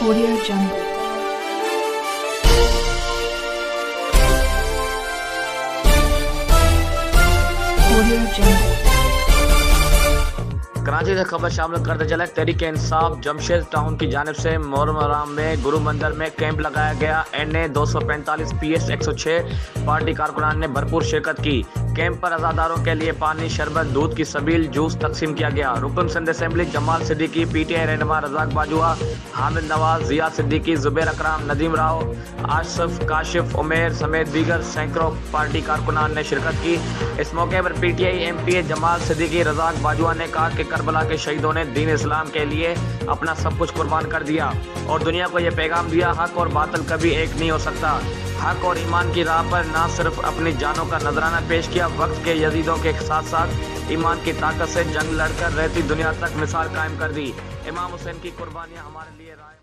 Audio Jungle. Audio Jungle. Karachi से खबर शामिल करते चले। तहरीक इंसाफ जमशेद टाउन की जानिब से मोहर्रम में गुरु मंदिर में कैंप लगाया गया। NA 245 PS 106 पार्टी कारकुनान ने भरपूर शिरकत की। कैंप पर अज़ादारों के लिए पानी, शरबत, दूध की सबील, जूस तकसीम किया गया। रुकन सिंध असेंबली जमाल सिद्दीकी, PTI रहनुमा रज़ाक बाजुआ, हामिद नवाज, जिया सिद्दीकी, जुबैर अकरम, नदीम राव, आसिफ, काशिफ, उमेर समेत दीगर सैकड़ों पार्टी कारकुनान ने शिरकत की। इस मौके पर PTI MPA जमाल सिद्दीकी रज़ाक बाजुआ ने कहा कि करबला के शहीदों ने दीन इस्लाम के लिए अपना सब कुछ कुर्बान कर दिया और दुनिया को ये पैगाम दिया, हक और बातिल कभी एक नहीं हो सकता। हक और ईमान की राह पर ना सिर्फ अपनी जानों का नजराना पेश किया, वक्त के यजीदों के साथ साथ ईमान की ताकत से जंग लड़कर रहती दुनिया तक मिसाल कायम कर दी। इमाम हुसैन की कुर्बानियां हमारे लिए राय